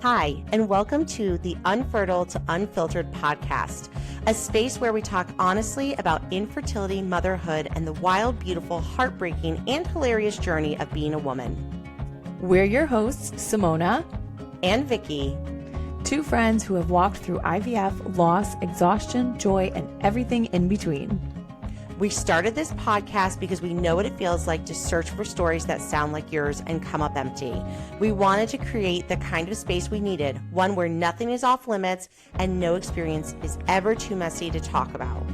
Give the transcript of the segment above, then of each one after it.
Hi, and welcome to the Unfertile to Unfiltered podcast, a space where we talk honestly about infertility, motherhood, and the wild, beautiful, heartbreaking, and hilarious journey of being a woman. We're your hosts, Simona and Vicki, two friends who have walked through IVF, loss, exhaustion, joy, and everything in between. We started this podcast because we know what it feels like to search for stories that sound like yours and come up empty. We wanted to create the kind of space we needed, one where nothing is off limits and no experience is ever too messy to talk about.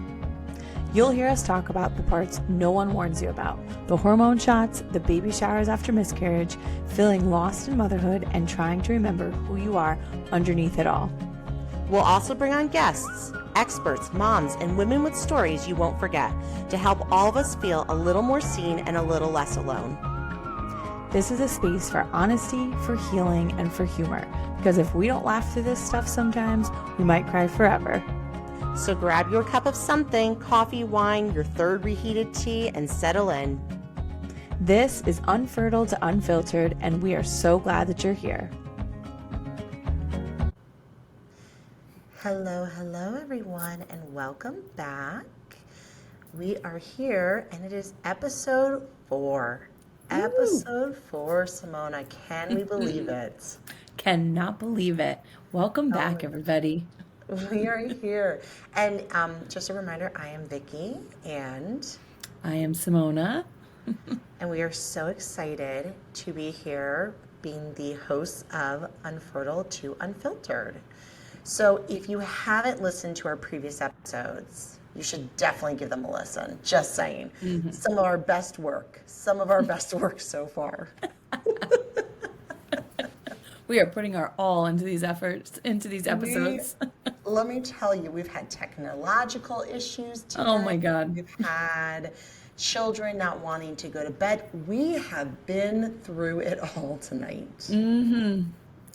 You'll hear us talk about the parts no one warns you about, the hormone shots, the baby showers after miscarriage, feeling lost in motherhood, and trying to remember who you are underneath it all. We'll also bring on guests, experts, moms, and women with stories you won't forget to help all of us feel a little more seen and a little less alone. This is a space for honesty, for healing, and for humor, because if we don't laugh through this stuff sometimes, we might cry forever. So grab your cup of something, coffee, wine, your third reheated tea, and settle in. This is Unfertile to Unfiltered, and we are so glad that you're here. Hello, everyone, and welcome back. We are here, and it is episode 4. Ooh. Episode 4, Simona. Can we believe it? Cannot believe it. Welcome back, everybody. We are here. And just a reminder, I am Vicki, and I am Simona. And we are so excited to be here being the hosts of Unfertile to Unfiltered. So if you haven't listened to our previous episodes, you should definitely give them a listen. Just saying. Mm-hmm. Some of our best work so far. We are putting our all into these efforts, into these episodes. Let me tell you, we've had technological issues today. Oh my God. We've had children not wanting to go to bed. We have been through it all tonight. Mm-hmm.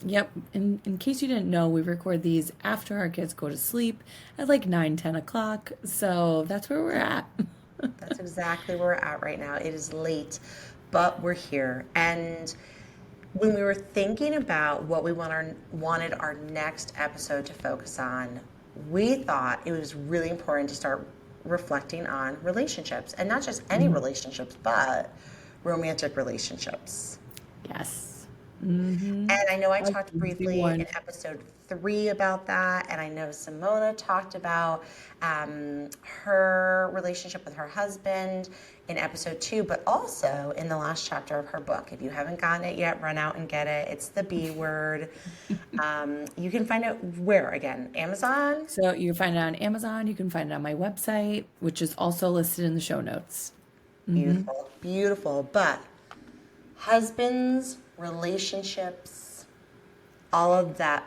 Yep. In case you didn't know, we record these after our kids go to sleep at like 9-10 o'clock. So that's where we're at. That's exactly where we're at right now. It is late, but we're here. And when we were thinking about what we wanted our next episode to focus on, we thought it was really important to start reflecting on relationships. And not just any relationships, but romantic relationships. Yes. Mm-hmm. And I know I talked briefly in episode 3 about that, and I know Simona talked about her relationship with her husband in episode 2, but also in the last chapter of her book. If you haven't gotten it yet, run out and get it. It's the B Word. You can find it where, again? Amazon? So you can find it on Amazon. You can find it on my website, which is also listed in the show notes. Beautiful, beautiful. But husbands, relationships, all of that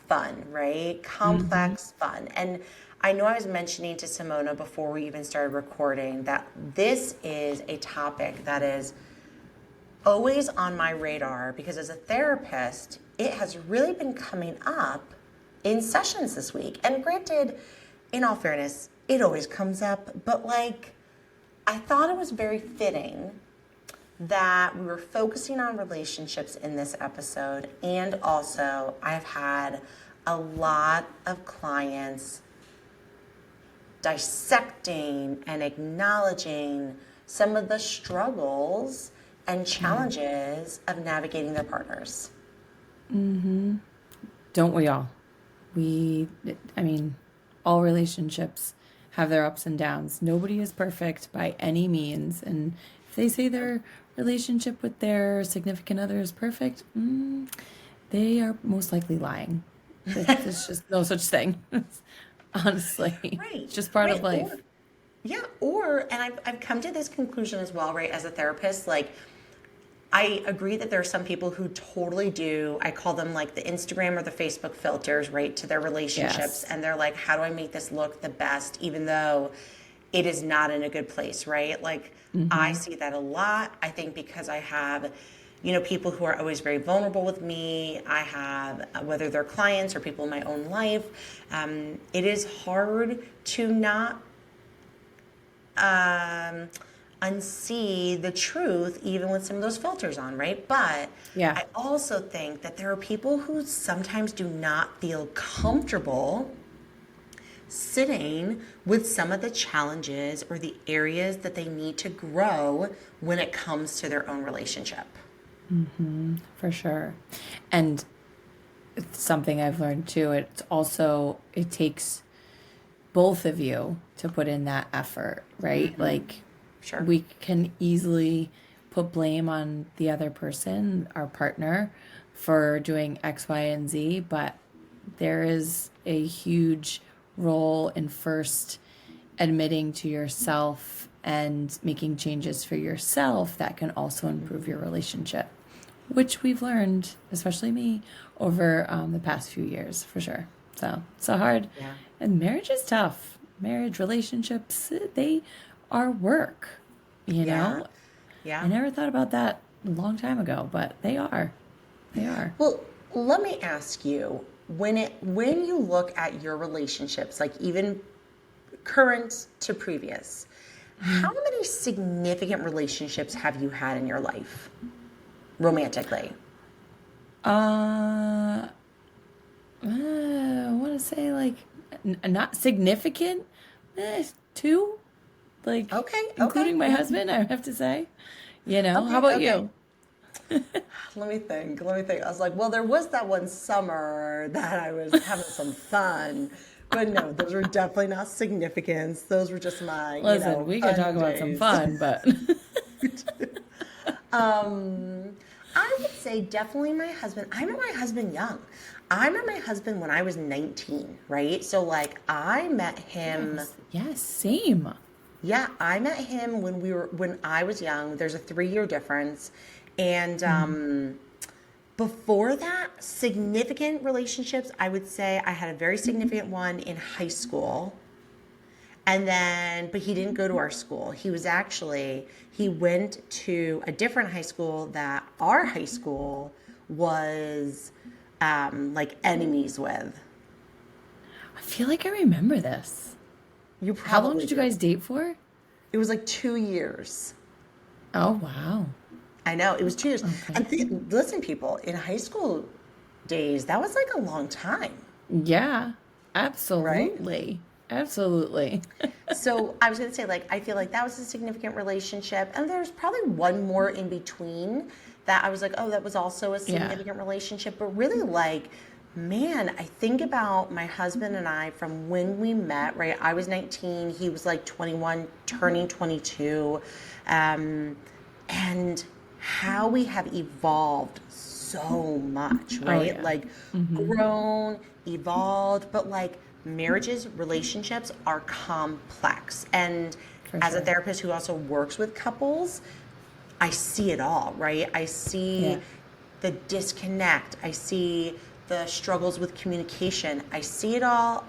fun, right? Complex fun. And I know I was mentioning to Simona before we even started recording that this is a topic that is always on my radar because as a therapist, it has really been coming up in sessions this week. And granted, in all fairness, it always comes up, but like, I thought it was very fitting that we were focusing on relationships in this episode, and also I've had a lot of clients dissecting and acknowledging some of the struggles and challenges of navigating their partners. Mm-hmm. Don't we all? All relationships have their ups and downs. Nobody is perfect by any means, and if they say their relationship with their significant other is perfect, they are most likely lying. There's just no such thing, honestly. Right. It's just part of life. And I've come to this conclusion as well, right, as a therapist, like, I agree that there are some people who totally do, I call them like the Instagram or the Facebook filters, right, to their relationships. Yes. And they're like, how do I make this look the best, even though it is not in a good place, right? Like, I see that a lot. I think because I have, people who are always very vulnerable with me. I have, whether they're clients or people in my own life, it is hard to not unsee the truth even with some of those filters on, right? But Yeah. I also think that there are people who sometimes do not feel comfortable sitting with some of the challenges or the areas that they need to grow when it comes to their own relationship. For sure. And it's something I've learned too. It's also, it takes both of you to put in that effort, right? Like, Sure. we can easily put blame on the other person, our partner, for doing X, Y, and Z, but there is a huge role in first admitting to yourself and making changes for yourself that can also improve your relationship, which we've learned, especially me, over the past few years, for sure. So hard. Yeah. And marriage is tough. Marriage, relationships, they are work, you Yeah. know? I Yeah. never thought about that a long time ago, but they are. They are. Well, let me ask you, when you look at your relationships, like even current to previous, how many significant relationships have you had in your life romantically? Uh, I want to say like not significant, two, like Okay, okay. including my husband, I have to say. You know, how Okay, about okay. you? Let me think. Let me think. I was like, well, there was that one summer that I was having some fun. But no, those were definitely not significant. Those were just my, Listen, we could talk fun about some days. fun, but Um, I would say definitely my husband. I met my husband young. I met my husband when I was 19, right? So like I met him, yes, yes, same. yeah, I met him when I was young. There's a 3-year difference. And before that, significant relationships, I would say I had a very significant one in high school. And then, but he didn't go to our school. He went to a different high school that our high school was like enemies with. I feel like I remember this. You How long probably did you do. guys date for? It was like 2 years. Oh, wow. I know, it was 2 years. Okay. And listen, people, in high school days, that was like a long time, Yeah, right? absolutely. Absolutely. So I was going to say, like, I feel like that was a significant relationship. And there's probably one more in between that I was like, oh, that was also a Yeah. significant relationship. But really, like, man, I think about my husband and I from when we met, right? I was 19, he was like 21, turning 22. And how we have evolved so much, Oh, right? yeah. Like Mm-hmm. grown, evolved, but like marriages, relationships are complex. And For as a sure. therapist who also works with couples, I see it all, right? I see Yeah. the disconnect, I see the struggles with communication, I see it all.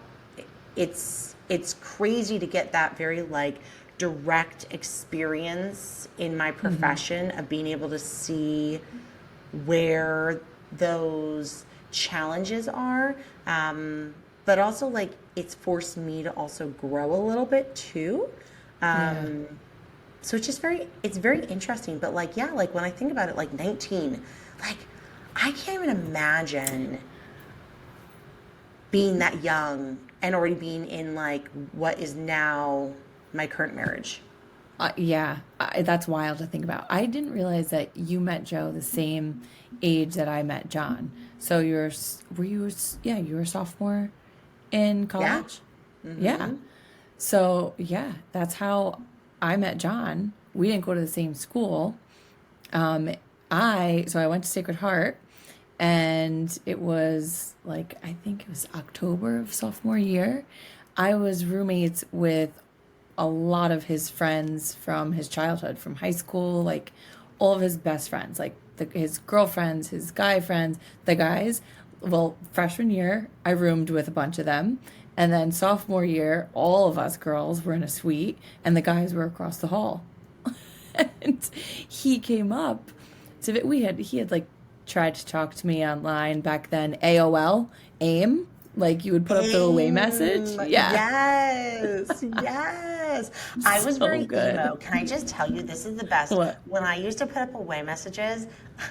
It's crazy to get that very like direct experience in my Mm-hmm. profession of being able to see where those challenges are. But also like it's forced me to also grow a little bit too. Yeah. So it's very interesting. But like, yeah, like when I think about it, like 19, like I can't even imagine being that young and already being in like what is now my current marriage. Yeah, that's wild to think about. I didn't realize that you met Joe the same age that I met John. So were you, yeah, you were a sophomore in Yeah. college? Yeah. So, yeah, that's how I met John. We didn't go to the same school. Um, so I went to Sacred Heart, and it was like, I think it was October of sophomore year. I was roommates with a lot of his friends from his childhood, from high school, like all of his best friends, like his girlfriends, his guy friends, the guys. Well, freshman year, I roomed with a bunch of them. And then sophomore year, all of us girls were in a suite, and the guys were across the hall. And he came up he had like tried to talk to me online back then, AOL, AIM, like you would put up the away message. Yeah. Yes, yes. was. I was So very good. emo. Can I just tell you, this is the best. What? When I used to put up away messages,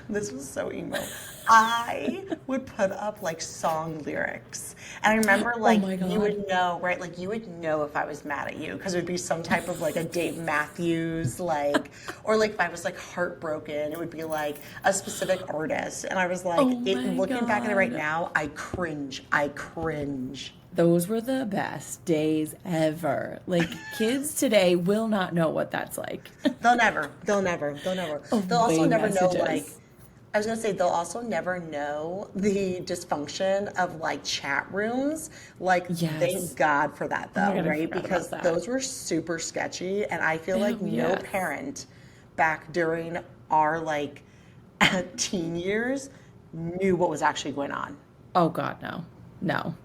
this was so emo. I would put up like song lyrics. And I remember Oh like my you God. would know, right? Like you would know if I was mad at you because it would be some type of like a Dave Matthews, like, or like if I was like heartbroken, it would be like a specific artist. And I was like, Oh it, my looking back at it right God. now, I cringe. I cringe. Those were the best days ever. Like kids today will not know what that's like. Of They'll also way never know, like, messages. I was gonna say, they'll also never know the dysfunction of like chat rooms. Like, thank Yes. God for that Oh my though, God, I right? forgot about Because that. those were super sketchy. And I feel like Oh, no yes. parent back during our like teen years knew what was actually going on. Oh God, no. No.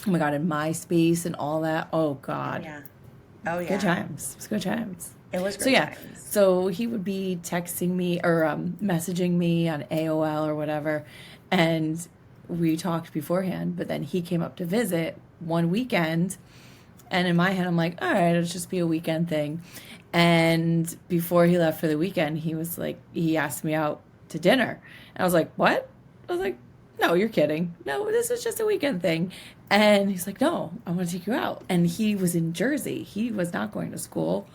Oh my God, and MySpace and all that. Oh Oh, God. yeah. Oh, Good yeah. times. It was good times. It was So great yeah, times. so he would be texting me or messaging me on AOL or whatever, and we talked beforehand. But then he came up to visit one weekend, and in my head, I'm like, all right, it'll just be a weekend thing. And before he left for the weekend, he was like, he asked me out to dinner, and I was like, what? I was like, no, you're kidding. No, this is just a weekend thing. And he's like, no, I want to take you out. And he was in Jersey. He was not going to school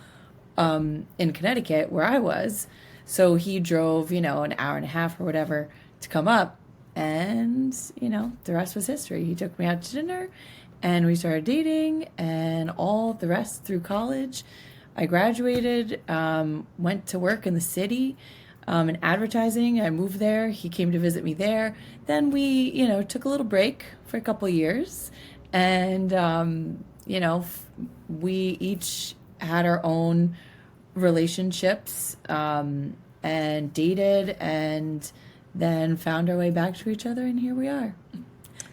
in Connecticut where I was. So he drove, an hour and a half or whatever to come up. And, the rest was history. He took me out to dinner and we started dating and all the rest through college. I graduated, went to work in the city in advertising. I moved there. He came to visit me there. Then we, took a little break for a couple of years. And, we each had our own relationships and dated and then found our way back to each other. And here we are.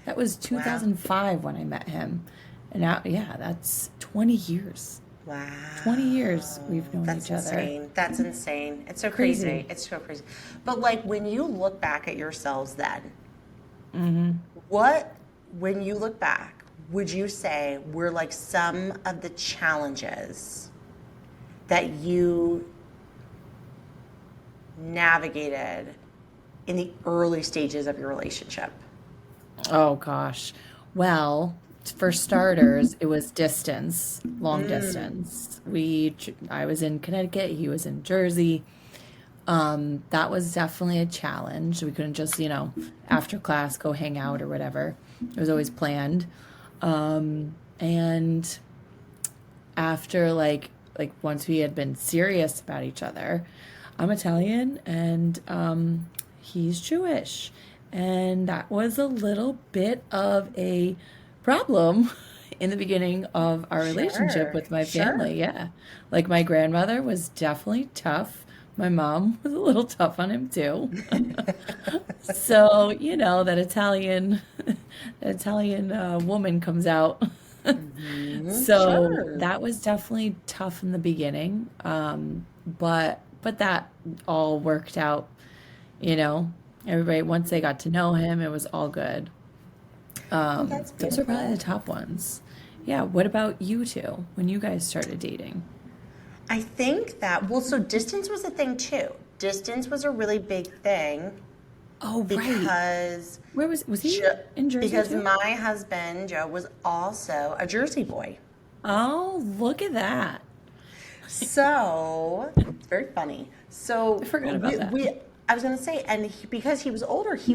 That was Wow. 2005 when I met him. And now, yeah, that's 20 years. 20 years Wow. we've known That's each other. insane. That's insane. It's so crazy. Crazy. It's so crazy. But like when you look back at yourselves then, what, when you look back, would you say were like some of the challenges that you navigated in the early stages of your relationship? Oh gosh. Well, for starters, it was distance, long distance. I was in Connecticut, he was in Jersey. That was definitely a challenge. We couldn't just, after class go hang out or whatever. It was always planned. And after like once we had been serious about each other, I'm Italian and he's Jewish. And that was a little bit of a problem in the beginning of our relationship Sure, with my sure. family. Yeah. Like my grandmother was definitely tough. My mom was a little tough on him too. So, that Italian woman comes out. Hmm. So Sure. that was definitely tough in the beginning. But that all worked out, you know. Everybody once they got to know him, it was all good. Well, that's Those are probably beautiful. the top ones. Yeah, what about you two when you guys started dating? I think that, well, so distance was a thing too. Distance was a really big thing Oh, right. because Where was he Jo- in Jersey because too? my husband Joe was also a Jersey boy. Oh, look at that. So it's very funny. I So forgot about that. I was gonna say, and because he was older, he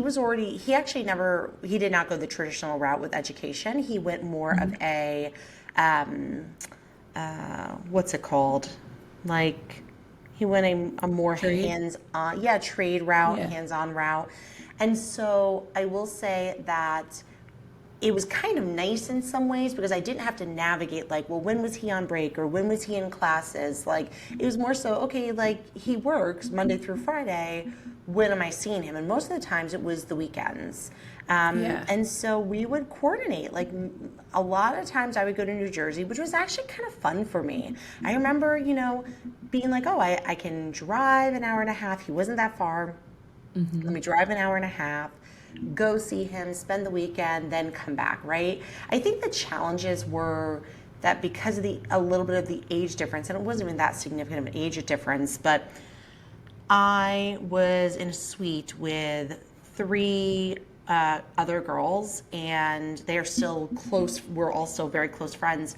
actually never, he did not go the traditional route with education. He went more of Mhm. a, um, what's it called? Like, he went a more Trade? hands-on, yeah, trade route, Yeah. hands-on route. And so I will say that it was kind of nice in some ways because I didn't have to navigate like, well, when was he on break or when was he in classes? Like it was more so, okay, like he works Monday through Friday. When am I seeing him? And most of the times it was the weekends. Yeah. And so we would coordinate. Like a lot of times I would go to New Jersey, which was actually kind of fun for me. I remember, being like, oh, I can drive an hour and a half. He wasn't that far. Let Hmm. me drive an hour and a half, go see him, spend the weekend, then come back, right? I think the challenges were that because of a little bit of the age difference, and it wasn't even that significant of an age difference, but I was in a suite with three other girls, and they're still close. We're also very close friends.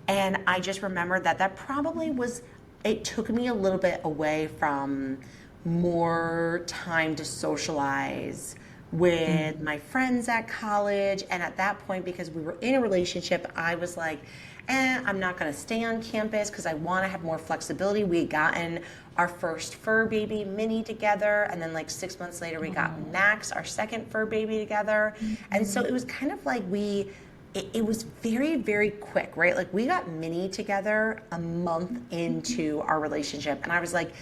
And I just remembered that probably was, it took me a little bit away from more time to socialize with my friends at college. And at that point, because we were in a relationship, I was like, I'm not going to stay on campus because I want to have more flexibility. We had gotten our first fur baby, Minnie, together. And then like 6 months later, we got Max, our second fur baby, together. And so it was kind of like it was very, very quick, right? Like we got Minnie together a month into our relationship. And I was like,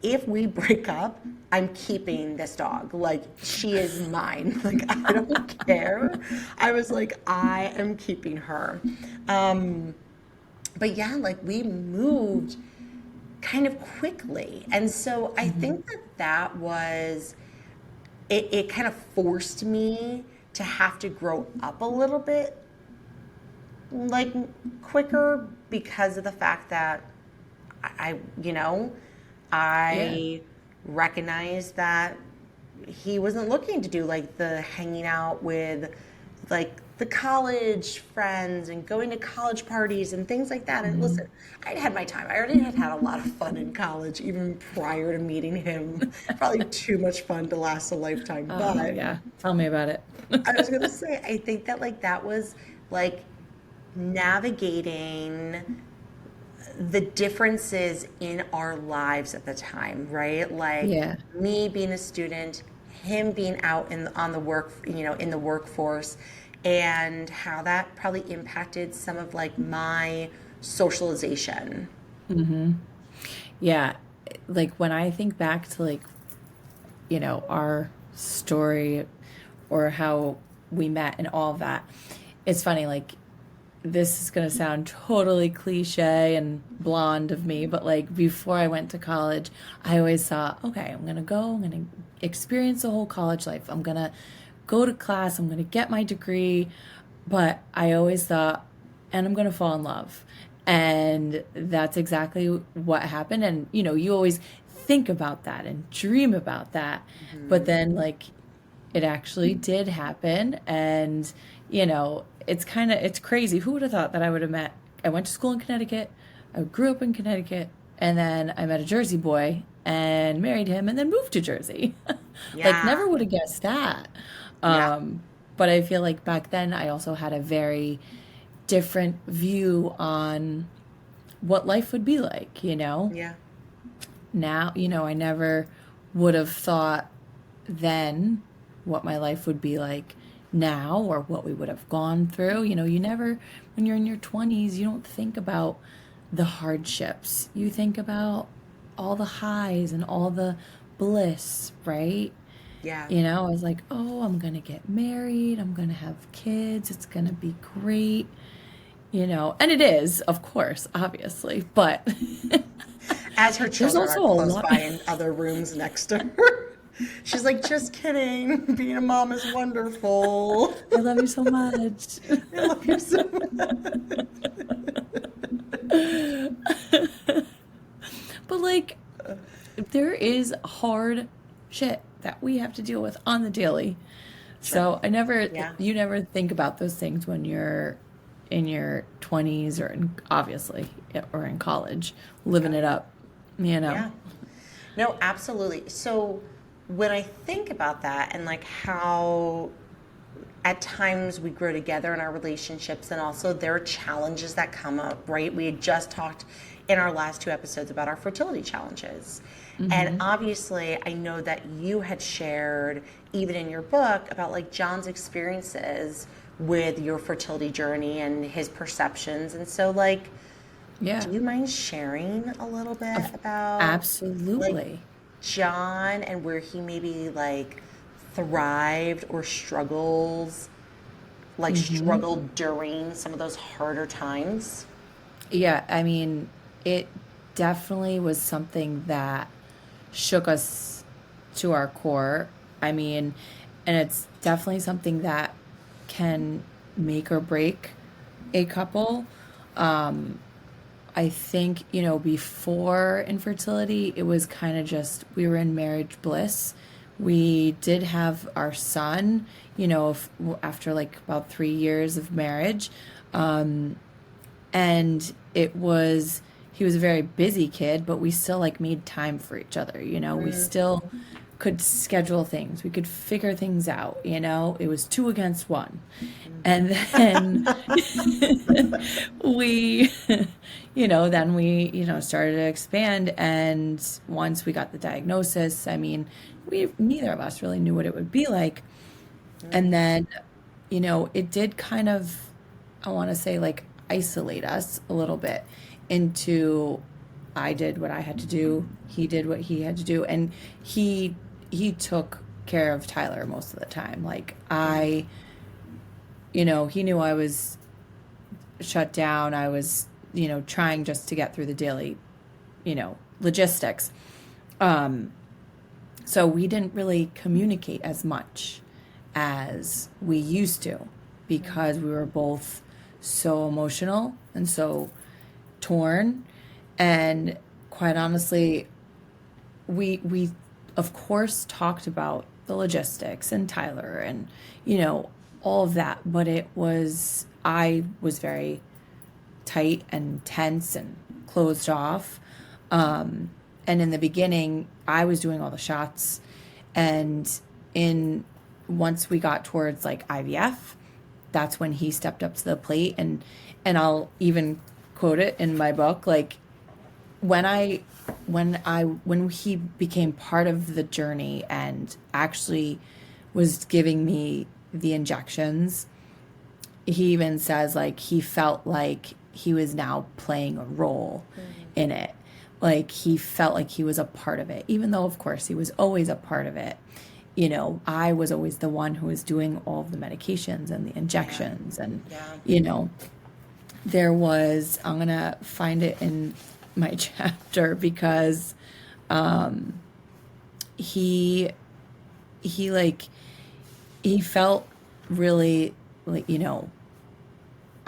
if we break up, I'm keeping this dog. Like, she is mine. Like, I don't care. I was like, I am keeping her. But yeah, like we moved kind of quickly. And so I think that was, it kind of forced me to have to grow up a little bit like quicker because of the fact that I you know, Yeah. I recognized that he wasn't looking to do like the hanging out with like the college friends and going to college parties and things like that. And listen, I'd had my time. I already had a lot of fun in college, even prior to meeting him. Probably too much fun to last a lifetime. Oh, But yeah. Tell me about it. I was gonna say, I think that like that was like navigating the differences in our lives at the time, right? Like Yeah. me being a student, him being out on the work, in the workforce, and how that probably impacted some of like my socialization. Yeah. Like when I think back to like, our story or how we met and all of that, it's funny, like this is going to sound totally cliche and blonde of me, but like before I went to college, I always thought, okay, I'm going to experience the whole college life. I'm going to go to class, I'm going to get my degree. But I always thought, and I'm going to fall in love. And that's exactly what happened. And, you always think about that and dream about that. But then, like, it actually did happen. And, it's crazy. Who would have thought that I would have met? I went to school in Connecticut. I grew up in Connecticut. And then I met a Jersey boy and married him and then moved to Jersey. Like, Yeah, never would have guessed that. yeah, Um, but I feel like back then I also had a very different view on what life would be like. yeah, Now, I never would have thought then what my life would be like now or what we would have gone through. You never, when you're in your 20s, you don't think about the hardships. You think about all the highs and all the bliss, right? yeah. I was like, oh, I'm going to get married. I'm going to have kids. It's going to be great. And it is, of course, obviously. But As her there's children are also a close lot. by in other rooms next to her. She's like, just kidding. Being a mom is wonderful. I love you so much. I love you so much. But like, there is hard shit that we have to deal with on the daily. Sure. So Yeah. you never think about those things when you're in your 20s or obviously, or in college, living it up, you know? Yeah. No, absolutely. So when I think about that and like how at times we grow together in our relationships and also there are challenges that come up, right? We had just talked in our last two episodes about our fertility challenges. And obviously, I know that you had shared, even in your book, about like John's experiences with your fertility journey and his perceptions. And so, like, Yeah, do you mind sharing a little bit about like absolutely. John and where he maybe like thrived or struggles, like struggled during some of those harder times? Yeah, I mean, it definitely was something that shook us to our core. I mean, and it's definitely something that can make or break a couple. I think, before infertility, it was kind of just we were in marriage bliss. We did have our son, after like about 3 years of marriage. And he was a very busy kid, but we still like made time for each other. We still could schedule things, we could figure things out. It was two against one. And then we started to expand. And once we got the diagnosis, I mean, we neither of us really knew what it would be like. And then it did kind of, I want to say, like, isolate us a little bit into, I did what I had to do, he did what he had to do, and he took care of Tyler most of the time. Like, he knew I was shut down. I was, trying just to get through the daily, logistics. So we didn't really communicate as much as we used to, because we were both so emotional and so torn. And quite honestly, we of course talked about the logistics and Tyler and all of that, but I was very tight and tense and closed off. And in the beginning, I was doing all the shots, and in once we got towards like IVF, that's when he stepped up to the plate. And I'll even quote it in my book, like, when he became part of the journey and actually was giving me the injections, he even says, like, he felt like he was now playing a role in it. Like, he felt like he was a part of it, even though of course he was always a part of it. I was always the one who was doing all of the medications and the injections. And Yeah. there was, I'm gonna find it in my chapter, because he like, he felt really, like,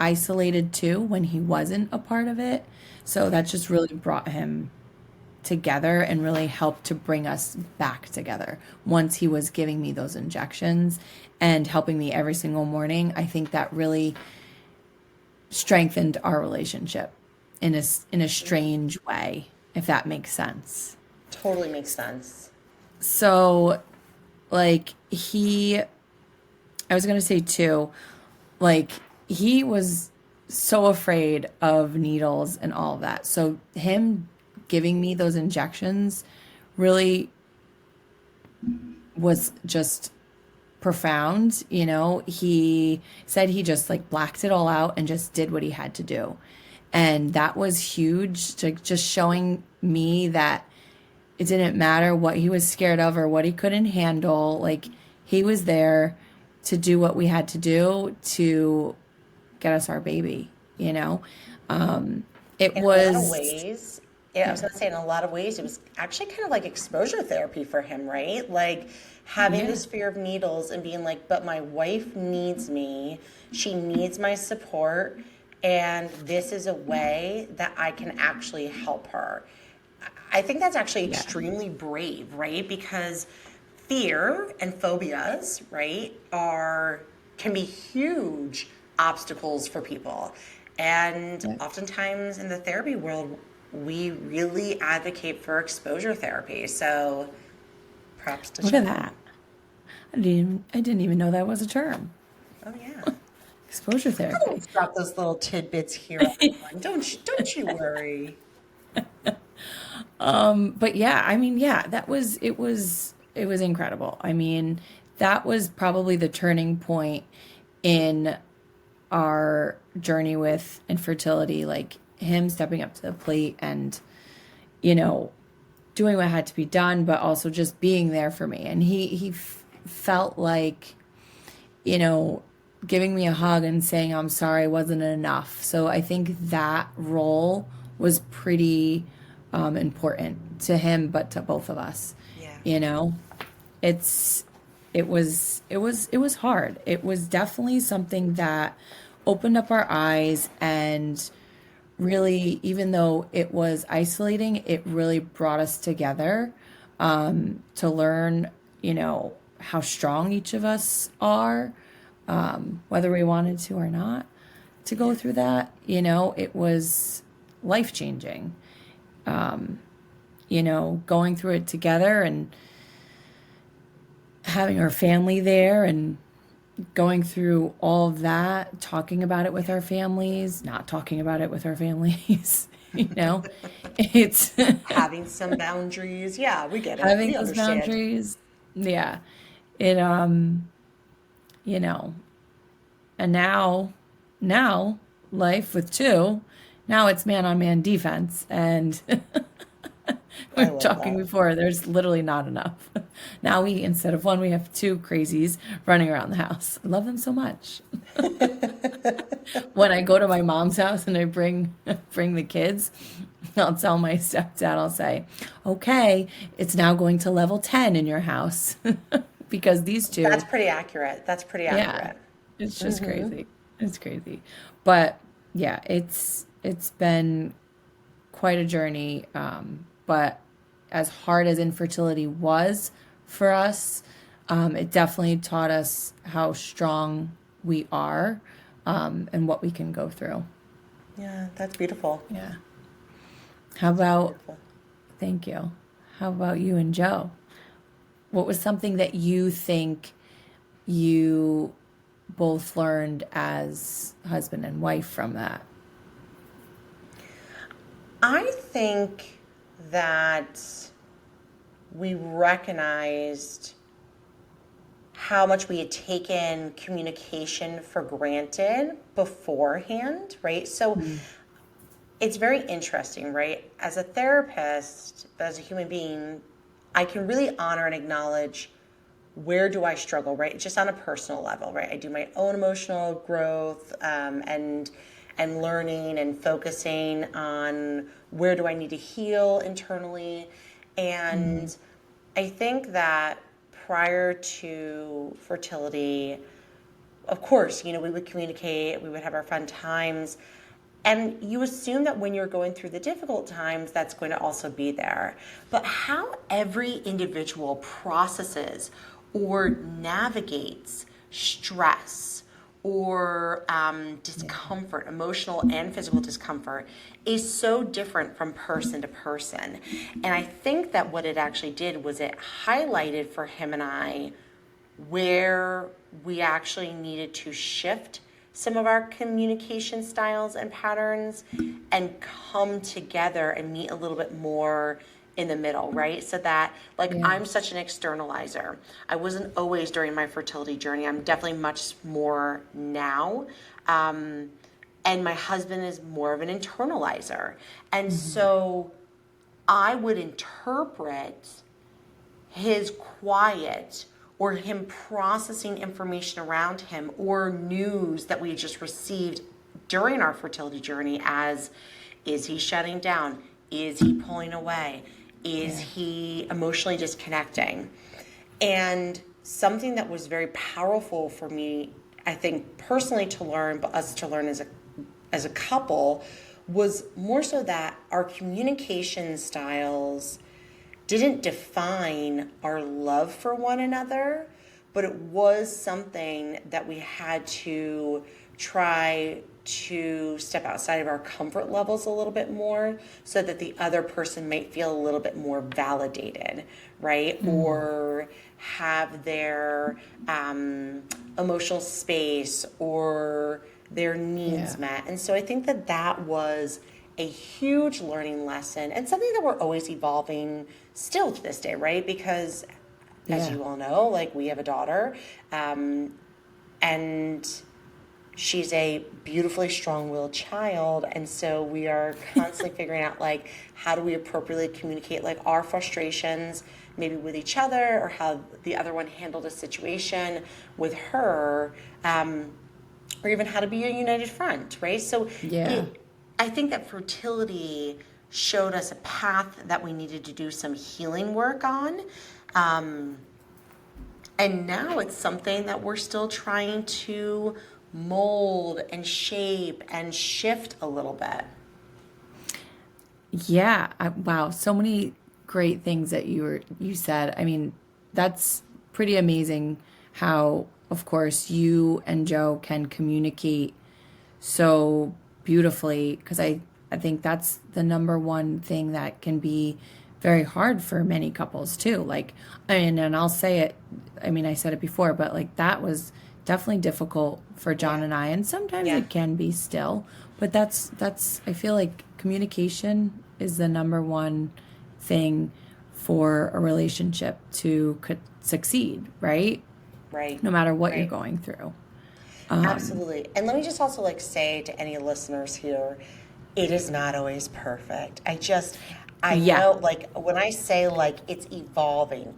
isolated too when he wasn't a part of it. So that just really brought him together and really helped to bring us back together. Once he was giving me those injections and helping me every single morning, I think that really strengthened our relationship in a strange way, if that makes sense. Totally makes sense. So, like, I was going to say too, like, he was so afraid of needles and all of that. So him giving me those injections really was just profound. He said he just like blacked it all out and just did what he had to do. And that was huge, to just showing me that it didn't matter what he was scared of or what he couldn't handle. Like, he was there to do what we had to do to get us our baby, you know? It In a lot of was, ways, yeah, I was gonna say, in a lot of ways, it was actually kind of like exposure therapy for him, right? Like, having yeah, this fear of needles and being like, but my wife needs me, she needs my support, and this is a way that I can actually help her. I think that's actually yeah. extremely brave, right? Because fear and phobias, right, are can be huge obstacles for people. And Yeah. oftentimes in the therapy world, we really advocate for exposure therapy. So props to Look at Sean. that. I didn't even know that was a term. Oh yeah. Exposure I therapy. always drop those little tidbits here and there. Don't you worry. But yeah, I mean, yeah, it was incredible. I mean, that was probably the turning point in our journey with infertility, like him stepping up to the plate and, you know, doing what had to be done, but also just being there for me. And he felt like, you know, giving me a hug and saying I'm sorry wasn't enough. So I think that role was pretty important to him, but to both of us. Yeah. You know, it's it was hard. It was definitely something that opened up our eyes and really, even though it was isolating, it really brought us together, to learn, how strong each of us are, whether we wanted to or not, to go through that. It was life changing, going through it together and having our family there and going through all of that, talking about it with our families, not talking about it with our families, it's Having some boundaries. Yeah, we get it. having We those understand. boundaries. Yeah. It, you know, and now life with two, now it's man on man defense. And we I were love talking that. before, there's literally not enough. Now instead of one, we have two crazies running around the house. I love them so much. When I go to my mom's house and I bring the kids, I'll tell my stepdad, I'll say, okay, it's now going to level 10 in your house. Because these That's two, pretty accurate. That's pretty yeah, accurate. it's just Hmm. crazy. It's crazy. But yeah, it's been quite a journey. But as hard as infertility was for us, it definitely taught us how strong we are, and what we can go through. Yeah, that's beautiful. Yeah. How That's really about, beautiful. thank you. How about you and Joe? What was something that you think you both learned as husband and wife from that? I think that we recognized how much we had taken communication for granted beforehand, right? So Mm. it's very interesting, right? As a therapist, but as a human being, I can really honor and acknowledge where do I struggle, right? Just on a personal level, right? I do my own emotional growth, and learning and focusing on where do I need to heal internally. Mm. And I think that prior to fertility, of course, we would communicate, we would have our fun times. And you assume that when you're going through the difficult times, that's going to also be there. But how every individual processes or navigates stress or Yeah. discomfort, emotional and physical discomfort, is so different from person to person. And I think that what it actually did was it highlighted for him and I where we actually needed to shift some of our communication styles and patterns and come together and meet a little bit more in the middle, right? So that, like, Yeah. I'm such an externalizer. I wasn't always during my fertility journey. I'm definitely much more now. Um, and my husband is more of an internalizer. And Hmm. so I would interpret his quiet or him processing information around him or news that we just received during our fertility journey as, is he shutting down? Is he pulling away? Is Yeah. he emotionally disconnecting? And something that was very powerful for me, I think personally to learn, but us to learn as a couple, was more so that our communication styles didn't define our love for one another, but it was something that we had to try to step outside of our comfort levels a little bit more so that the other person might feel a little bit more validated, right? Mm. Or have their emotional space or their needs Yeah. met. And so I think that that was a huge learning lesson and something that we're always evolving still to this day, right? Because as Yeah. you all know, like we have a daughter, and she's a beautifully strong-willed child, and so we are constantly figuring out like how do we appropriately communicate like our frustrations maybe with each other or how the other one handled a situation with her, or even how to be a united front, right? So Yeah. it, I think that fertility showed us a path that we needed to do some healing work on. Um, and now it's something that we're still trying to mold and shape and shift a little bit. Yeah, wow, so many great things that you said. I mean, that's pretty amazing how, of course, you and Joe can communicate so beautifully because I think that's the number one thing that can be very hard for many couples too. Like, I mean, and I'll say it, I mean, I said it before, but like that was definitely difficult for John Yeah. and I, and sometimes Yeah. it can be still, but that's I feel like communication is the number one thing for a relationship to succeed, right? Right. No matter what you're Right. going through. Absolutely. And let me just also like say to any listeners here, it is not always perfect. I Yeah. know like when I say like it's evolving,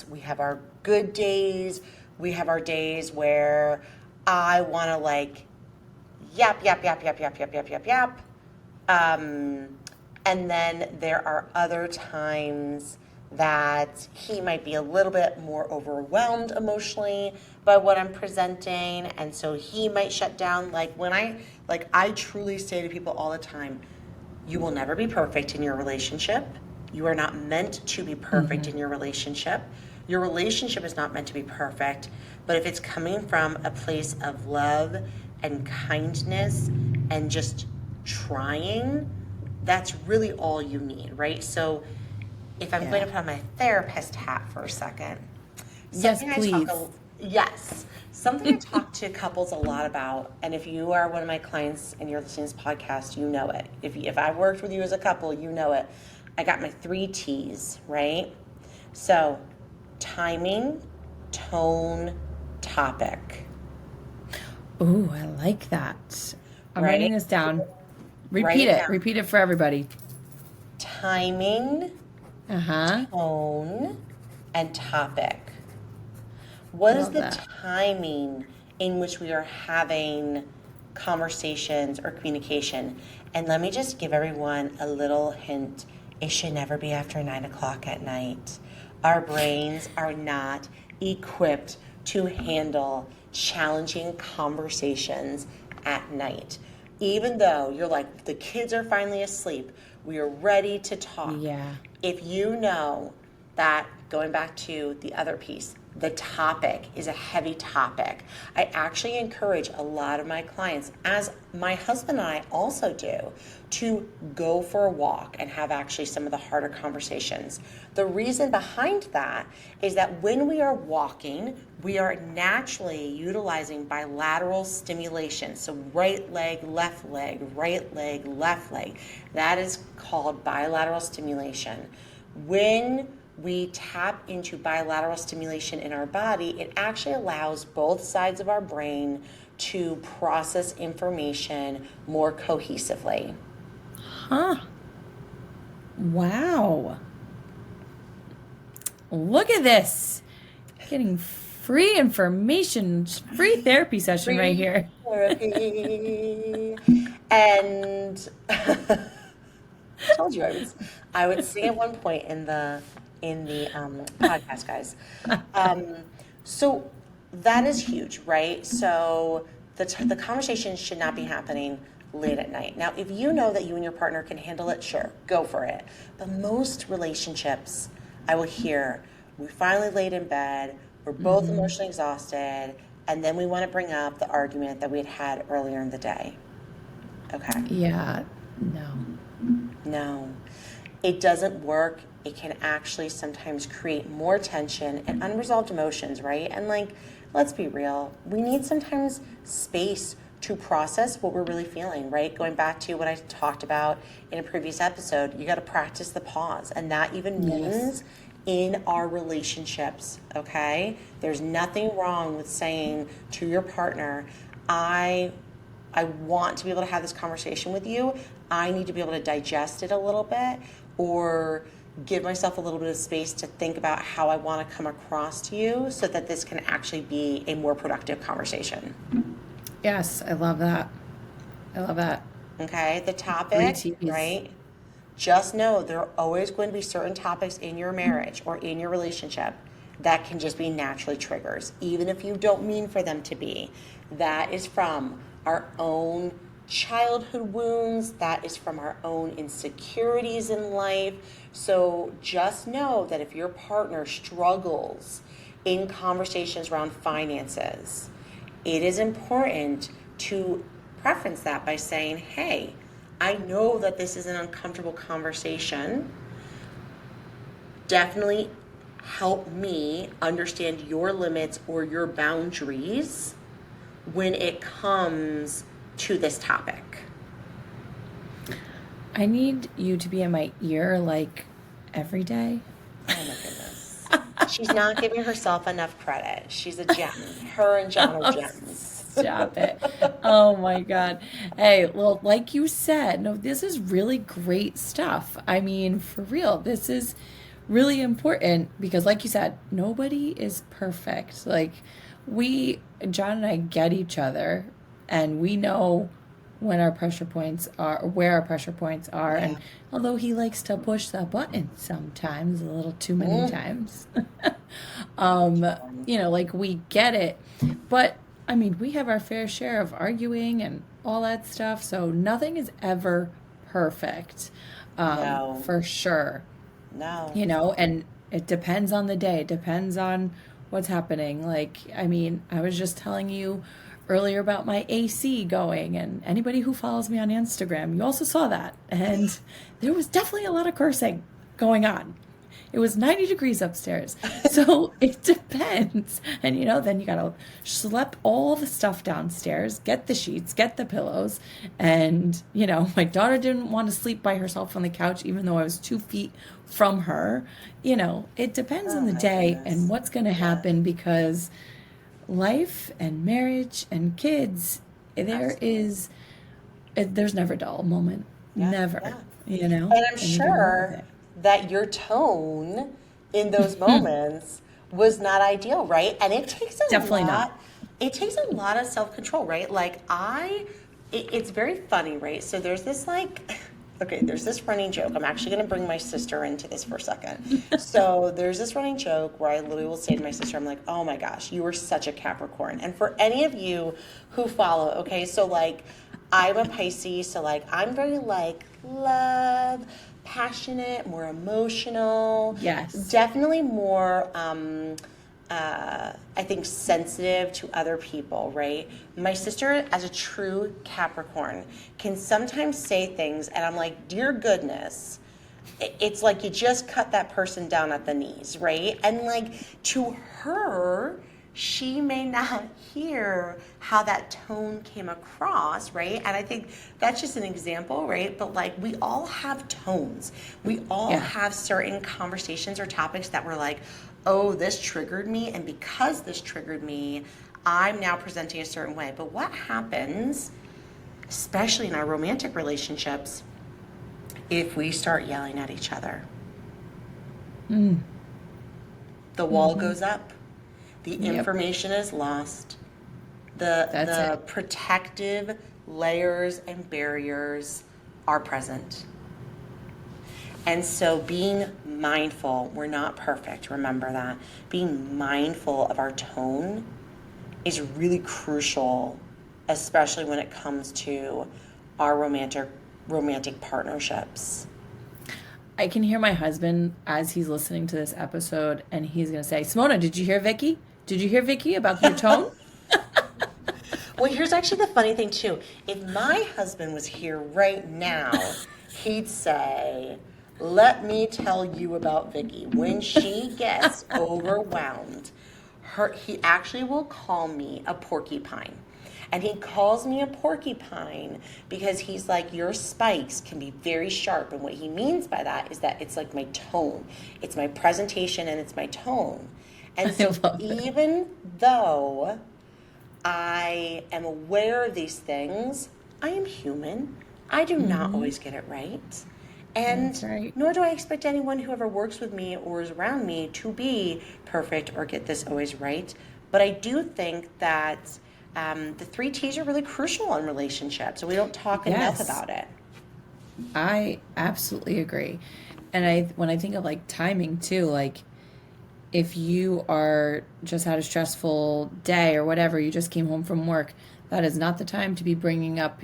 we have our good days, we have our days where I want to like yap, yap, yap, yap, yap, yap, yap, yap, yap. Um, and then there are other times that he might be a little bit more overwhelmed emotionally by what I'm presenting. And so he might shut down. I truly say to people all the time, you will never be perfect in your relationship. You are not meant to be perfect in your relationship. Your relationship is not meant to be perfect. But if it's coming from a place of love and kindness and just trying, that's really all you need, right? So if I'm going Yeah. to put on my therapist hat for a second, Yes, something I talk please. a yes, something I talk to couples a lot about, and if you are one of my clients and you're listening to this podcast, you know it. If I've worked with you as a couple, you know it. I got my 3 T's, right? So, timing, tone, topic, Ooh, I like that. I'm right? writing this down. Write Repeat it it. down. Repeat it for everybody. Timing, Uh-huh. tone, and topic. What is Love the that. timing in which we are having conversations or communication? And let me just give everyone a little hint. It should never be after 9 o'clock at night. Our brains are not equipped to handle challenging conversations at night. Even though you're like, the kids are finally asleep, we are ready to talk. Yeah. If you know that, going back to the other piece, the topic is a heavy topic, I actually encourage a lot of my clients, as my husband and I also do, to go for a walk and have actually some of the harder conversations. The reason behind that is that when we are walking, we are naturally utilizing bilateral stimulation. So right leg, left leg, right leg, left leg. That is called bilateral stimulation. When we tap into bilateral stimulation in our body, it actually allows both sides of our brain to process information more cohesively. Huh. Wow. Look at this. Getting free information, free therapy session right Free here. therapy. And told you I would sing at one point in the podcast, guys. Um, so that is huge, right? So the conversation should not be happening late at night. Now, if you know that you and your partner can handle it, sure, go for it. But most relationships, I will hear, we finally laid in bed, we're both emotionally exhausted, and then we want to bring up the argument that we had had earlier in the day. Okay. Yeah. No. No, it doesn't work. It can actually sometimes create more tension and unresolved emotions, right? And like, let's be real, we need sometimes space to process what we're really feeling, right? Going back to what I talked about in a previous episode, you got to practice the pause. And that even Yes. means in our relationships, okay? There's nothing wrong with saying to your partner, I I want to be able to have this conversation with you. I need to be able to digest it a little bit or give myself a little bit of space to think about how I want to come across to you so that this can actually be a more productive conversation. Yes, I love that. I love that. Okay, the Three topic, T's. right? Just know there are always going to be certain topics in your marriage or in your relationship that can just be naturally triggers, even if you don't mean for them to be. That is from our own childhood wounds, that is from our own insecurities in life. So just know that if your partner struggles in conversations around finances, it is important to preference that by saying, hey, I know that this is an uncomfortable conversation. Definitely help me understand your limits or your boundaries when it comes to this topic. I need you to be in my ear like every day. Oh my goodness. She's not giving herself enough credit. She's a gem. Her and John are gems. Stop it. Oh my God. Hey, well, like you said, no, this is really great stuff. I mean, for real, this is really important because, like you said, nobody is perfect. Like, John and I get each other and we know when our pressure points are, where our pressure points are. Yeah. And although he likes to push the button sometimes, a little too many times, like we get it. But I mean, we have our fair share of arguing and all that stuff. So nothing is ever perfect, No. for sure. No. And it depends on the day, depends on what's happening. Like, I mean, I was just telling you earlier about my AC going, and anybody who follows me on Instagram, you also saw that. And there was definitely a lot of cursing going on. It was 90 degrees upstairs. So it depends. And then you gotta schlep all the stuff downstairs, get the sheets, get the pillows. And, my daughter didn't want to sleep by herself on the couch, even though I was 2 feet from her. It depends on the my day goodness. and what's gonna happen because life and marriage and kids, there's never a dull moment. Yeah, Never. yeah. And And I'm you gotta roll with sure it. that your tone in those moments was not ideal, right? And it takes a Definitely lot. not. It takes a lot of self-control, right? Like it's very funny, right? So there's this there's this running joke. I'm actually going to bring my sister into this for a second. So there's this running joke where I literally will say to my sister, I'm like, oh my gosh, you are such a Capricorn. And for any of you who follow, okay, so like I'm a Pisces, so like I'm very like love, passionate, more emotional. Yes. Definitely more I think sensitive to other people, right? My sister, as a true Capricorn, can sometimes say things and I'm like, dear goodness, it's like you just cut that person down at the knees, right? And like to her, she may not hear how that tone came across, right? And I think that's just an example, right? But like we all have tones. We all have certain conversations or topics that we're like, oh, this triggered me. And because this triggered me, I'm now presenting a certain way. But what happens, especially in our romantic relationships, if we start yelling at each other? The wall goes up. The information is lost. The protective layers and barriers are present. And so being mindful, we're not perfect, remember that. Being mindful of our tone is really crucial, especially when it comes to our romantic partnerships. I can hear my husband as he's listening to this episode, and he's going to say, Simona, did you hear Vicki? Did you hear Vicki about your tone? Well, here's actually the funny thing, too. If my husband was here right now, he'd say, let me tell you about Vicki. When she gets overwhelmed, he actually will call me a porcupine. And he calls me a porcupine because he's like, your spikes can be very sharp. And what he means by that is that it's like my tone. It's my presentation and it's my tone. And so even though I am aware of these things, I am human. I do not always get it right. And nor do I expect anyone who ever works with me or is around me to be perfect or get this always right. But I do think that the 3 T's are really crucial in relationships, so we don't talk enough about it. I absolutely agree. And when I think of like timing too, like if you are just had a stressful day or whatever, you just came home from work, That is not the time to be bringing up,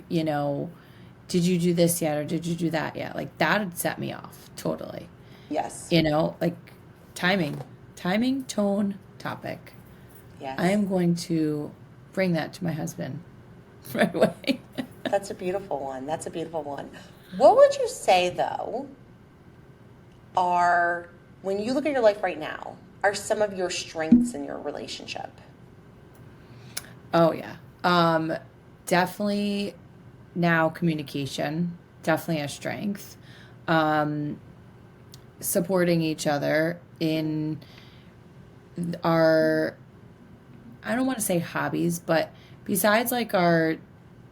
did you do this yet or did you do that yet? Like that would set me off totally. Yes. Like timing, tone, topic. I Yes. am going to bring that to my husband right away. That's a beautiful one. That's a beautiful one. What would you say, though, are, when you look at your life right now, are some of your strengths in your relationship? Oh yeah. Definitely now communication, definitely a strength. Um, Supporting each other in our, I don't want to say hobbies, but besides like our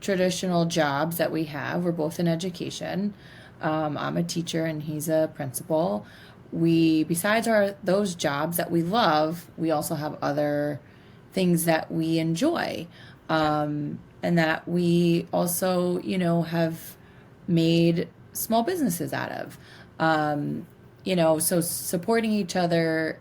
traditional jobs that we have, we're both in education. I'm a teacher and he's a principal. We, besides our those jobs that we love, we also have other things that we enjoy, Yeah. and that we also, have made small businesses out of. So supporting each other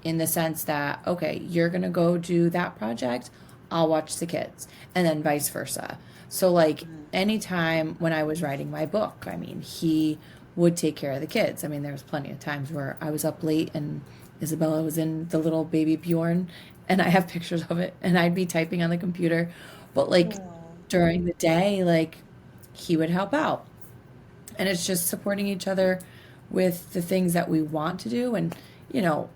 in the sense that, okay, you're going to go do that project, I'll watch the kids, and then vice versa. So, like, Mm. anytime when I was writing my book, I mean, he would take care of the kids. I mean, there was plenty of times where I was up late and Isabella was in the little baby Bjorn, and I have pictures of it, and I'd be typing on the computer. But, like, Oh, during the day, like, he would help out. And it's just supporting each other with the things that we want to do. And, you know,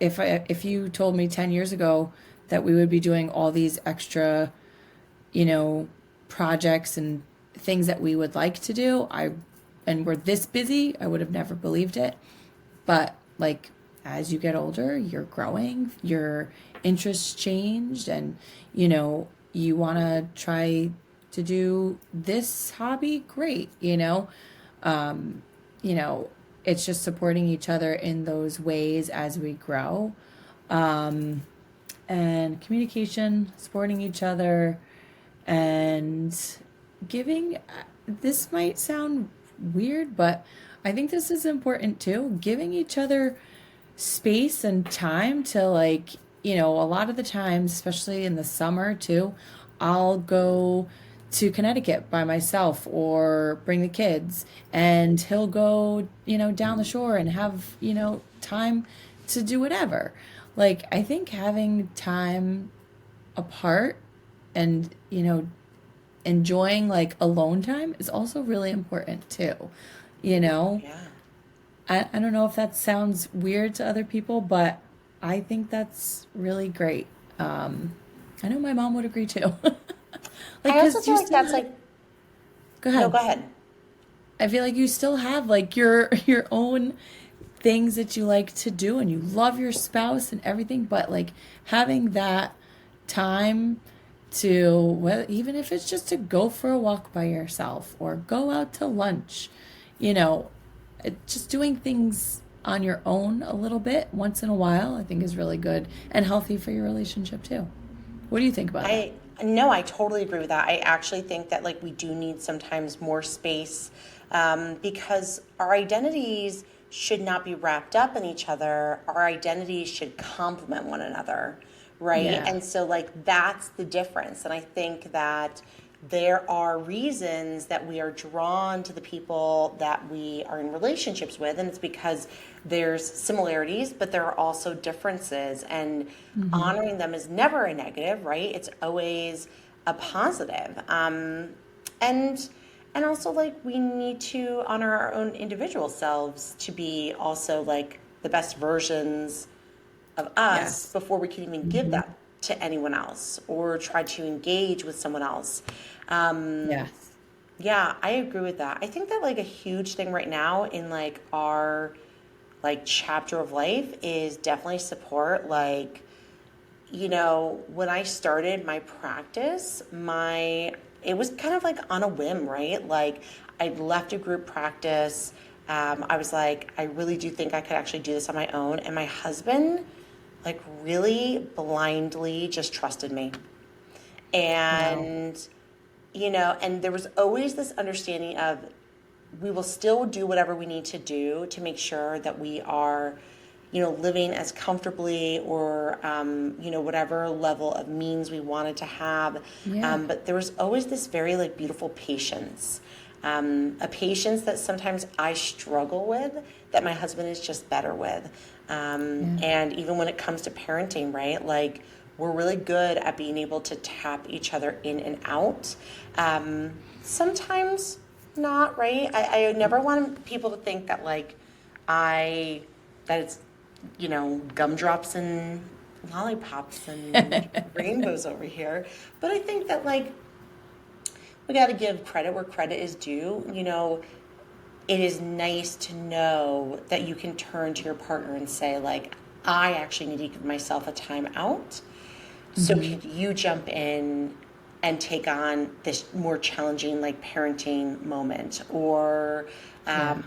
if you told me 10 years ago that we would be doing all these extra, you know, projects and things that we would like to do, and we're this busy, I would have never believed it. But like as you get older, you're growing, your interests changed, and you want to try to do this hobby, great, um, you know, it's just supporting each other in those ways as we grow. Um, and communication, supporting each other, and giving. This might sound weird, but I think this is important too. Giving each other space and time to, like, a lot of the times, especially in the summer too, I'll go to Connecticut by myself or bring the kids, and he'll go, down the shore and have, time to do whatever. Like, I think having time apart and, enjoying like alone time is also really important too. You know, yeah. I don't know if that sounds weird to other people, but I think that's really great. Um, I know my mom would agree too. Like, I also because feel you like still that's have, like, go no, ahead. go ahead. I feel like you still have like your own things that you like to do, and you love your spouse and everything, but like having that time to, well, even if it's just to go for a walk by yourself or go out to lunch, you know, just doing things on your own a little bit once in a while, I think is really good and healthy for your relationship too. What do you think about that? I no, I totally agree with that. I actually think that like we do need sometimes more space, because our identities should not be wrapped up in each other. Our identities should complement one another, right? Yeah. And so like that's the difference. And I think that there are reasons that we are drawn to the people that we are in relationships with, and it's because there's similarities but there are also differences, and Mm-hmm. honoring them is never a negative, right? It's always a positive. And and also like we need to honor our own individual selves to be also like the best versions of us Yes. before we can even give Mm-hmm. that to anyone else or try to engage with someone else. Um, Yes. yeah, I agree with that. I think that like a huge thing right now in like our like chapter of life is definitely support. Like, when I started my practice, it was kind of like on a whim, right? Like I left a group practice. I was like, I really do think I could actually do this on my own. And my husband, like, really blindly just trusted me. Wow. And, and there was always this understanding of we will still do whatever we need to do to make sure that we are living as comfortably or, whatever level of means we wanted to have. Yeah. But there was always this very like beautiful patience, a patience that sometimes I struggle with, that my husband is just better with. Yeah. And even when it comes to parenting, right? Like, we're really good at being able to tap each other in and out. Sometimes not, right? I never want people to think that like that it's, gumdrops and lollipops and rainbows over here. But I think that like we got to give credit where credit is due. It is nice to know that you can turn to your partner and say like, I actually need to give myself a time out. So could you jump in and take on this more challenging like parenting moment? Or, Yeah.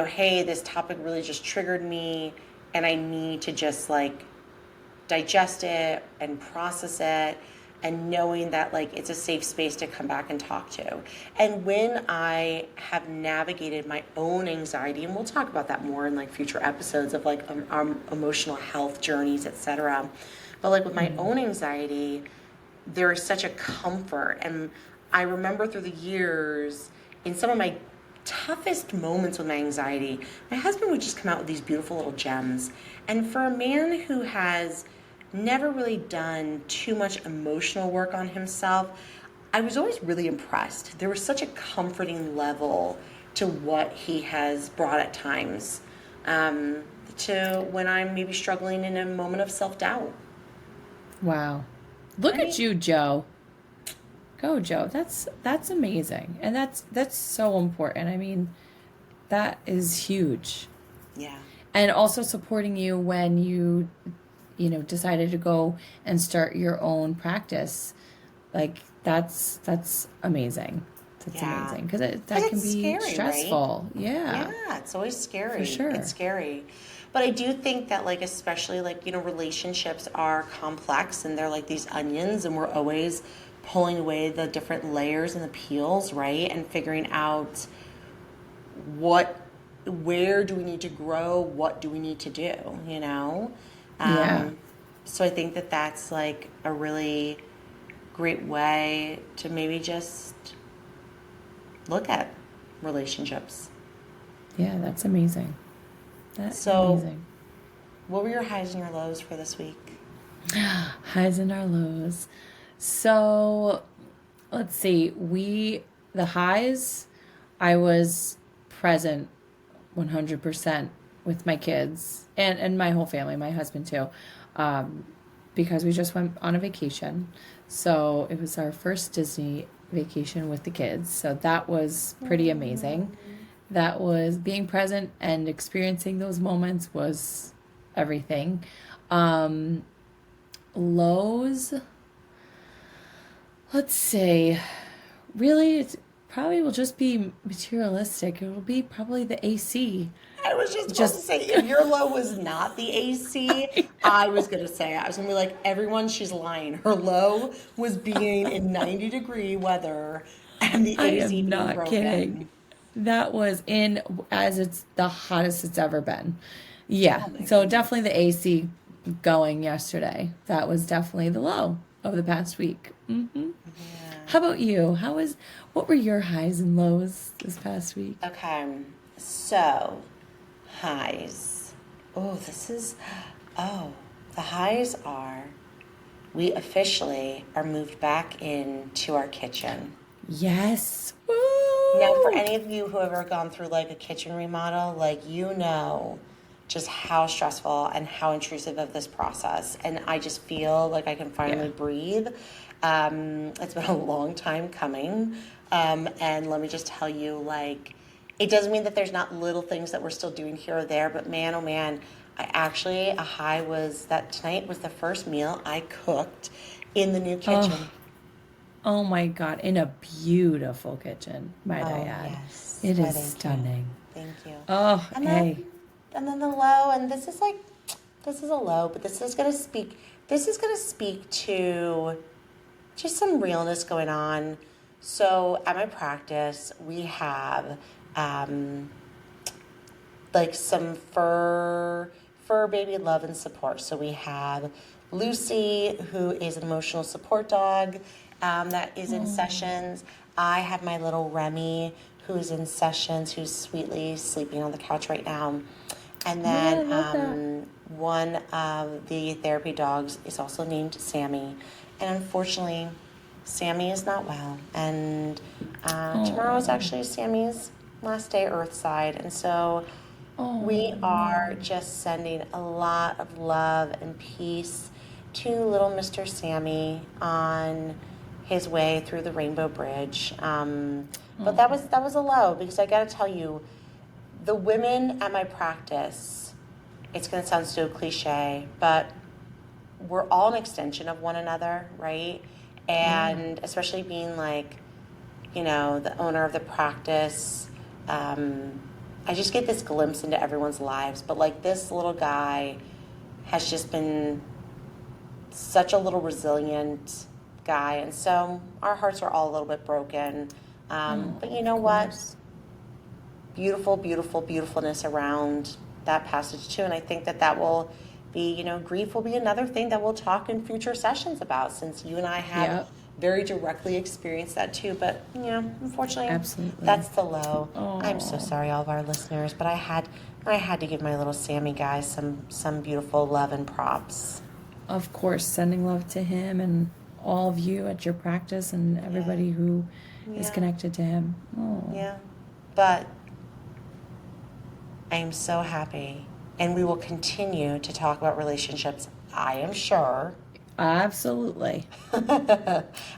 hey, this topic really just triggered me and I need to just like digest it and process it, and knowing that like it's a safe space to come back and talk to. And when I have navigated my own anxiety, and we'll talk about that more in like future episodes of like our emotional health journeys, etc. But like with my own anxiety, there is such a comfort. And I remember through the years, in some of my toughest moments with my anxiety, my husband would just come out with these beautiful little gems. And for a man who has never really done too much emotional work on himself, I was always really impressed. There was such a comforting level to what he has brought at times, to when I'm maybe struggling in a moment of self-doubt. Wow. Look at Right? you, Joe. Go, Joe. That's amazing. And that's so important. I mean, that is huge. Yeah. And also supporting you when decided to go and start your own practice. Like that's amazing. That's Yeah. amazing because Because that can it's be scary, right? stressful. Yeah, Yeah, it's always for scary. It's sure. scary. But I do think that like especially like, relationships are complex and they're like these onions, and we're always pulling away the different layers and the peels, right? And figuring out what where do we need to grow, what do we need to do. Yeah. Um, so I think that that's like a really great way to maybe just look at relationships. Yeah, that's amazing. That is So, amazing. what were your highs and your lows for this week? Highs and our lows. So let's see. The highs, I was present 100% with my kids and my whole family, my husband too, um, because we just went on a vacation. So it was our first Disney vacation with the kids. So that was pretty amazing. That was being present and experiencing those moments was everything. Um, Lows, let's say, really, it probably will just be materialistic. It will be probably the AC. I was just about to Just, say, if your low was not the AC, I was going to say, I was going to be like, everyone, she's lying. Her low was being in 90-degree weather and the I AC am being not kidding. broken. That was in as it's the hottest it's ever been. Yeah, Oh my so goodness. definitely the AC going yesterday. That was definitely the low of the past week. Yeah. How about you? What were your highs and lows this past week? Okay. So, highs. Oh, oh, the highs are we officially are moved back into our kitchen. Yes. Now, for Woo! any of you who have ever gone through like a kitchen remodel, like just how stressful and how intrusive of this process. And I just feel like I can Yeah. finally breathe. It's been a long time coming. And let me just tell you, like, it doesn't mean that there's not little things that we're still doing here or there, but man, oh man, a high was that tonight was the first meal I cooked in the new kitchen. Oh, oh my God. In a beautiful kitchen, might I Oh add. yes. It Why, is thank you. stunning. Thank you. Oh, And hey. then the low, and this is a low, but this is gonna speak to just some realness going on. So at my practice, we have um, like some fur fur baby love and support. So we have Lucy, who is an emotional support dog that is in sessions. I have my little Remy, who's in sessions, who's sweetly sleeping on the couch right now. And then I love that. one of the therapy dogs is also named Sammy. And unfortunately, Sammy is not well. And tomorrow is actually Sammy's last day Earthside. And so we are just sending a lot of love and peace to little Mr. Sammy on his way through the Rainbow Bridge. But that was a low, because I got to tell you, the women at my practice, it's going to sound so cliche, but we're all an extension of one another, right? And especially being like, the owner of the practice, I just get this glimpse into everyone's lives. But like, this little guy has just been such a little resilient guy. And so our hearts are all a little bit broken. But you know what? Beautiful, beautiful, beautifulness around that passage too. And I think that will be, grief will be another thing that we'll talk in future sessions about, since you and I have very directly experienced that too. But, unfortunately, Absolutely. that's the low. I'm so sorry, all of our listeners, but I had to give my little Sammy guy some beautiful love and props. Of course, sending love to him and all of you at your practice and everybody who is connected to him. Yeah. But I am so happy, and we will continue to talk about relationships, I am sure. Absolutely.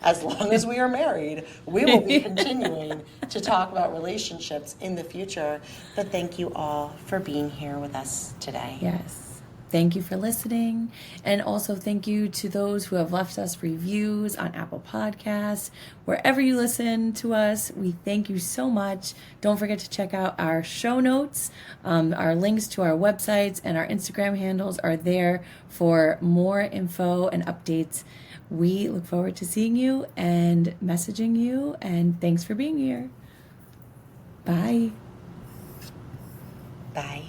As long as we are married, we will be continuing to talk about relationships in the future. But thank you all for being here with us today. Yes. Thank you for listening. And also thank you to those who have left us reviews on Apple Podcasts. Wherever you listen to us, we thank you so much. Don't forget to check out our show notes. Our links to our websites and our Instagram handles are there for more info and updates. We look forward to seeing you and messaging you. And thanks for being here. Bye. Bye.